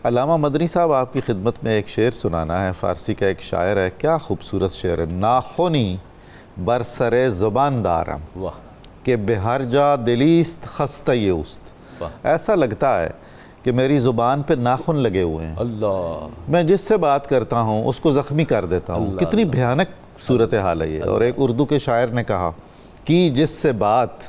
علامہ مدنی صاحب، آپ کی خدمت میں ایک شعر سنانا ہے، فارسی کا ایک شاعر ہے، کیا خوبصورت شعر ہے۔ ناخنی برسر زبان دارم واہ، کہ بے ہر جا دلیست خستہ اوست۔ ایسا لگتا ہے کہ میری زبان پہ ناخن لگے ہوئے ہیں، اللہ، میں جس سے بات کرتا ہوں اس کو زخمی کر دیتا ہوں۔ کتنی بھیانک صورتحال ہے یہ۔ اور ایک اردو کے شاعر نے کہا کہ جس سے بات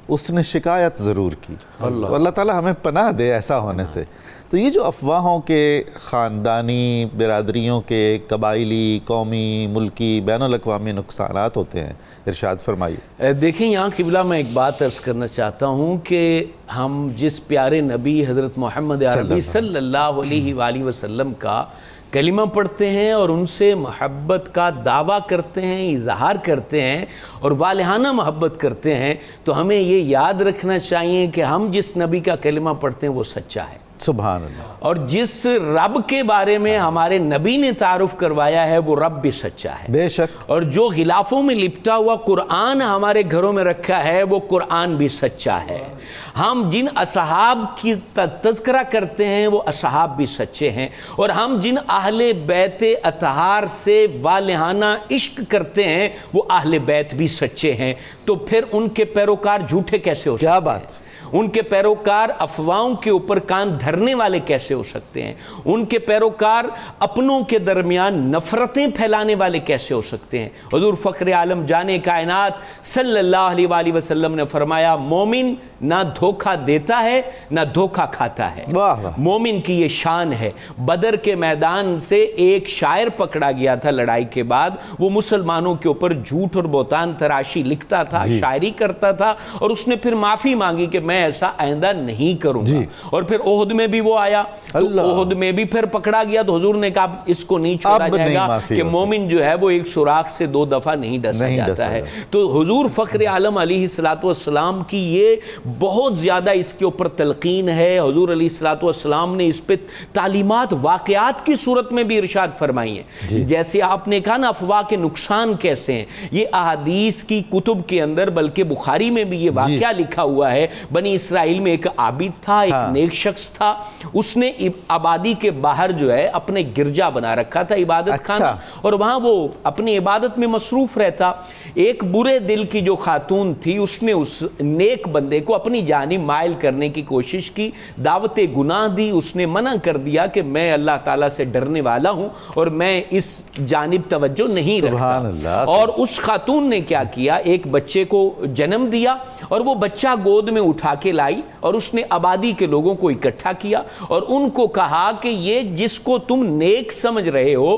اس نے شکایت ضرور کی۔ تو اللہ تعالیٰ ہمیں پناہ دے ایسا ہونے سے۔ تو یہ جو افواہوں کے، خاندانی برادریوں کے، قبائلی، قومی، ملکی، بین الاقوامی نقصانات ہوتے ہیں، ارشاد فرمائیے۔ دیکھیں یہاں قبلہ میں ایک بات عرض کرنا چاہتا ہوں کہ ہم جس پیارے نبی حضرت محمد عربی صلی اللہ علیہ وآلہ وسلم کا کلمہ پڑھتے ہیں اور ان سے محبت کا دعویٰ کرتے ہیں، اظہار کرتے ہیں اور والہانہ محبت کرتے ہیں، تو ہمیں یہ یاد رکھنا چاہیے کہ ہم جس نبی کا کلمہ پڑھتے ہیں وہ سچا ہے، سبحان اللہ۔ اور جس رب کے بارے میں ہمارے نبی نے تعارف کروایا ہے وہ رب بھی سچا ہے، بے شک۔ اور جو غلافوں میں لپٹا ہوا قرآن ہمارے گھروں میں رکھا ہے وہ قرآن بھی سچا ہے۔ ہم جن اصحاب کی تذکرہ کرتے ہیں وہ اصحاب بھی سچے ہیں، اور ہم جن اہل بیت اطہار سے والہانہ عشق کرتے ہیں وہ اہل بیت بھی سچے ہیں۔ تو پھر ان کے پیروکار جھوٹے کیسے ہو سکتے ہیں؟ کیا بات! ان کے پیروکار افواہوں کے اوپر کان دھرنے والے کیسے ہو سکتے ہیں؟ ان کے پیروکار اپنوں کے درمیان نفرتیں پھیلانے والے کیسے ہو سکتے ہیں؟ حضور فخر عالم جان کائنات صلی اللہ علیہ وآلہ وسلم نے فرمایا، مومن نہ دھوکہ دیتا ہے نہ دھوکہ کھاتا ہے۔ واہ واہ۔ مومن کی یہ شان ہے۔ بدر کے میدان سے ایک شاعر پکڑا گیا تھا لڑائی کے بعد، وہ مسلمانوں کے اوپر جھوٹ اور بہتان تراشی لکھتا تھا، شاعری کرتا تھا، اور اس نے پھر معافی مانگی کہ میں ایسا آئندہ نہیں کروں گا۔ اور پھر احد میں بھی وہ آیا، تو احد میں بھی پھر پکڑا گیا، تو حضور نے کہا اس کو نہیں چھوڑا جائے گا، کہ مومن جو ہے وہ ایک سوراخ سے 2 دفعہ نہیں ڈسا جاتا ہے۔ تو حضور فخر عالم علیہ السلام کی یہ بہت زیادہ اس کے اوپر تلقین ہے۔ حضور علیہ السلام نے اس پہ تعلیمات واقعات کی صورت میں بھی ارشاد فرمائی ہیں۔ جیسے آپ نے کہا نا افواہ کے نقصان کیسے ہیں، یہ احادیث کی کتب کے اندر، بلکہ بخاری میں بھی یہ واقعہ لکھا ہوا ہے۔ بنی اسرائیل میں ایک عابد تھا، ایک نیک شخص تھا، اس نے آبادی کے باہر جو ہے اپنے گرجا بنا رکھا تھا، عبادت خانہ، اور وہاں وہ اپنی عبادت میں مصروف رہتا۔ ایک برے دل کی جو خاتون تھی، اس نے اس نیک بندے کو اپنی جانب مائل کرنے کی کوشش کی، دعوت گناہ دی، اس نے منع کر دیا کہ میں اللہ تعالیٰ سے ڈرنے والا ہوں اور میں اس جانب توجہ نہیں رکھتا۔ اور اس خاتون نے کیا کیا، ایک بچے کو جنم دیا، اور وہ بچہ گود میں اٹھا کے لائی، اور اس نے آبادی کے لوگوں کو اکٹھا کیا اور ان کو کہا کہ یہ جس کو تم نیک سمجھ رہے ہو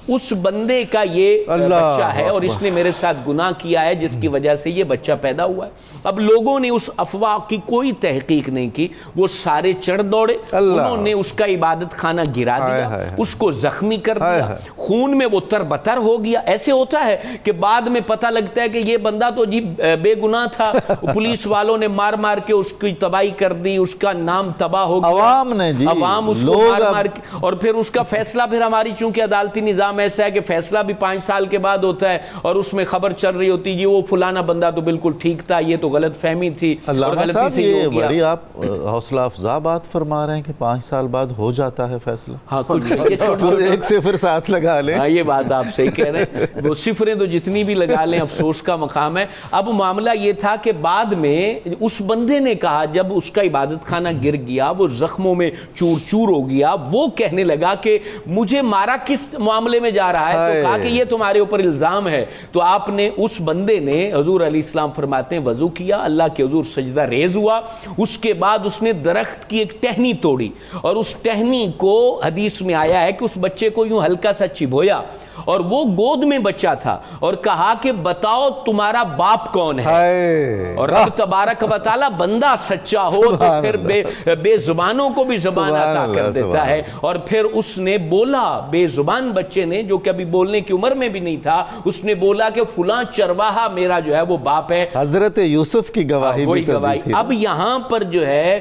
اس بندے کا یہ بچہ ہے، اور اس نے میرے ساتھ گناہ کیا ہے جس کی وجہ سے یہ بچہ پیدا ہوا ہے۔ اب لوگوں نے اس افواہ کی کوئی تحقیق نہیں کی، وہ سارے چڑھ دوڑے، انہوں نے اس کا عبادت خانہ گرا دیا، اس کو زخمی کر دیا، خون میں وہ تربتر ہو گیا۔ ایسے ہوتا ہے کہ بعد میں پتہ لگتا ہے کہ یہ بندہ تو جی بے گناہ تھا، پولیس والوں نے مار مار کے اس کی تباہی کر دی، اس کا نام تباہ ہو گیا، عوام اس کو مار مار کے، اور پھر اس کا فیصلہ، پھر ہماری چونکہ عدالتی نظام ایسا ہے کہ فیصلہ بھی 5 سال کے بعد ہوتا ہے، اور اس میں خبر چل رہی ہوتی جی وہ فلانا بندہ تو بالکل ٹھیک تھا، یہ تو غلط فہمی تھی اور غلطی سے یہ بڑی آپ حوصلہ افزا بات فرما رہے ہیں کہ 5 سال بعد ہو جاتا ہے فیصلہ۔ ہاں، کچھ ایک صفر ساتھ لگا لیں۔ ہاں، یہ بات آپ صحیح کہہ رہے ہیں، وہ صفریں تو جتنی بھی لگا لیں افسوس کا مقام ہے۔ اب معاملہ یہ تھا کہ بعد میں اس بندے نے کہا، جب اس کا عبادت خانہ گر گیا، وہ زخموں میں چور چور ہو گیا، وہ کہنے لگا کہ مجھے مارا کس معاملے میں جا رہا ہے، تو کہا کہ یہ تمہارے اوپر الزام ہے۔ تو آپ نے، اس بندے نے، حضور علیہ السلام فرماتے ہیں، وضو کیا، اللہ کے حضور سجدہ ریز ہوا، اس کے بعد اس نے درخت کی ایک ٹہنی توڑی، اور اس ٹہنی کو حدیث میں آیا ہے کہ اس بچے کو یوں ہلکا سا چبھویا، اور وہ گود میں بچہ تھا، اور کہا کہ بتاؤ تمہارا باپ کون ہے؟ اور رب تبارک و تعالی بندہ سچا ہو تو پھر بے زبانوں کو بھی زبان عطا کر دیتا ہے۔ اور پھر اس نے بولا، بے زبان بچے نے، جو کہ ابھی بولنے کی عمر میں بھی نہیں تھا، اس نے بولا کہ فلاں چرواہا میرا جو ہے وہ باپ ہے۔ حضرت یوسف کی گواہی بھی تھی۔ اب یہاں پر جو ہے